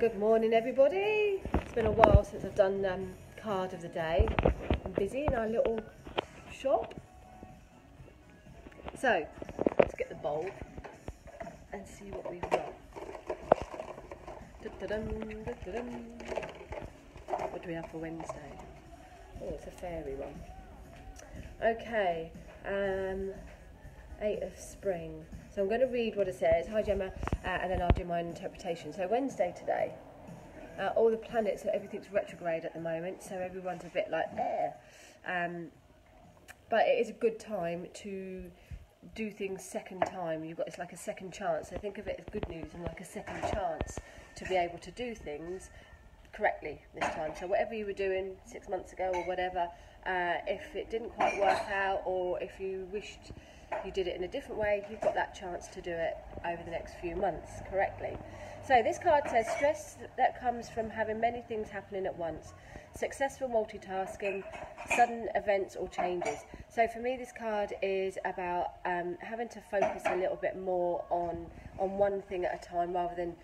Good morning, everybody. It's been a while since I've done card of the day. I'm busy in our little shop. So, let's get the bulb and see what we've got. What do we have for Wednesday? Oh, it's a fairy one. Okay, 8 of spring. So I'm going to read what it says. Hi Gemma, and then I'll do my own interpretation. So Wednesday today, all the planets, everything's retrograde at the moment, so everyone's a bit like, but it is a good time to do things second time. It's like a second chance. So think of it as good news and like a second chance to be able to do things correctly this time. So whatever you were doing 6 months ago or whatever, if it didn't quite work out, or if you wished you did it in a different way, you've got that chance to do it over the next few months correctly. So this card says stress that comes from having many things happening at once, successful multitasking, sudden events or changes. So for me this card is about having to focus a little bit more on one thing at a time rather than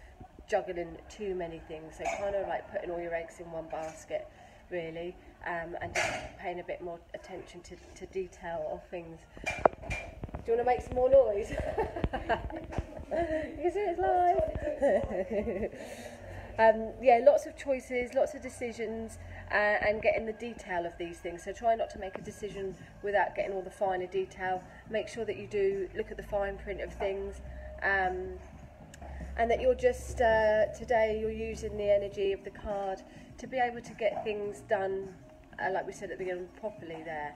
juggling too many things. So kind of like putting all your eggs in one basket really, and just paying a bit more attention to detail of things. Do you want to make some more noise? You see it's live. Yeah, lots of choices, lots of decisions, and getting the detail of these things. So try not to make a decision without getting all the finer detail. Make sure that you do look at the fine print of things, and that you're just, today you're using the energy of the card to be able to get things done, like we said at the beginning, properly there.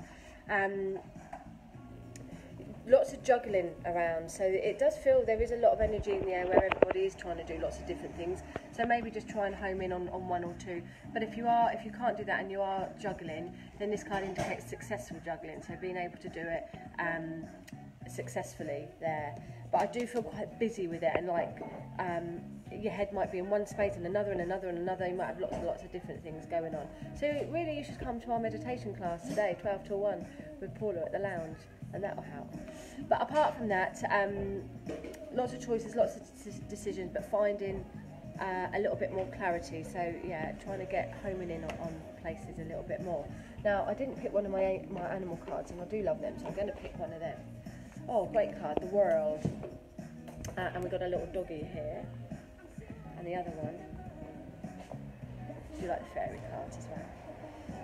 Lots of juggling around, so it does feel there is a lot of energy in the air where everybody is trying to do lots of different things. So maybe just try and home in on one or two. But if you can't do that and you are juggling, then this card indicates successful juggling, so being able to do it successfully there. But I do feel quite busy with it, and like your head might be in one space and another and another and another. You might have lots of different things going on. So really you should come to our meditation class today, 12 till 1, with Paula at the lounge, and that will help. But apart from that, lots of choices, lots of decisions, but finding a little bit more clarity. So yeah, trying to get homing in on places a little bit more. Now I didn't pick one of my animal cards, and I do love them, so I'm going to pick one of them. Oh, great card, the World. And we've got a little doggy here. And the other one. I do like the fairy cards as well.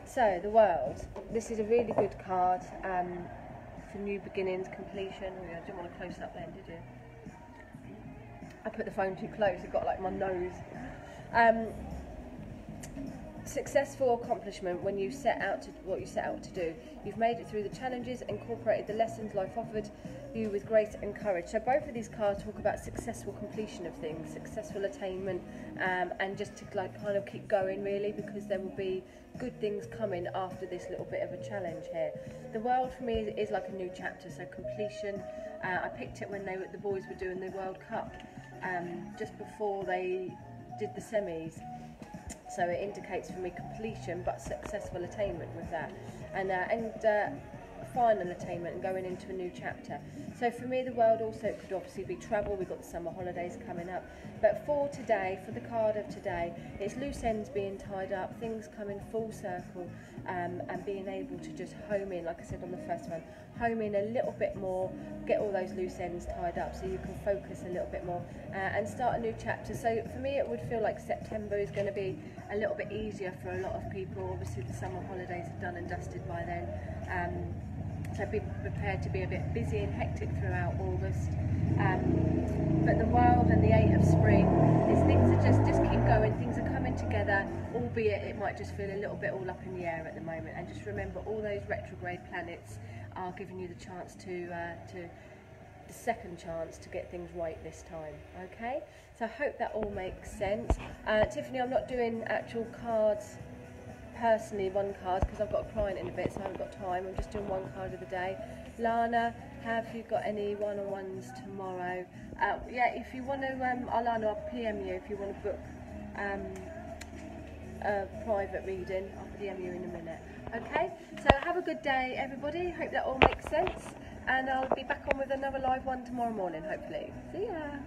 So, the World. This is a really good card for new beginnings, completion. Oh, yeah, I didn't want to close it up then, did you? I put the phone too close, it got like my nose. Successful accomplishment when you set out to what you set out to do. You've made it through the challenges, incorporated the lessons life offered you with grace and courage. So both of these cards talk about successful completion of things, successful attainment, and just to like kind of keep going really, because there will be good things coming after this little bit of a challenge here. The World for me is like a new chapter, so completion. I picked it when the boys were doing the World Cup, just before they did the semis. So it indicates for me completion, but successful attainment with that, and final attainment and going into a new chapter. So for me, the World also could obviously be travel. We've got the summer holidays coming up, but for today, for the card of today, it's loose ends being tied up, things coming full circle, and being able to just home in, like I said on the first one, home in a little bit more, get all those loose ends tied up so you can focus a little bit more, and start a new chapter. So for me, it would feel like September is going to be a little bit easier for a lot of people. Obviously the summer holidays are done and dusted by then, so be prepared to be a bit busy and hectic throughout August. But the World and the 8 of spring is things are just keep going, things are coming together, albeit it might just feel a little bit all up in the air at the moment. And just remember, all those retrograde planets are giving you the chance the second chance to get things right this time. Okay, so I hope that all makes sense. Tiffany, I'm not doing actual cards personally, one card, because I've got a client in a bit, so I haven't got time. I'm just doing one card of the day. Lana, have you got any one-on-ones tomorrow? Yeah, if you want to, Alana, I'll PM you if you want to book a private reading. I'll PM you in a minute. Okay, so have a good day, everybody. Hope that all makes sense, and I'll be back on with another live one tomorrow morning, hopefully. See ya.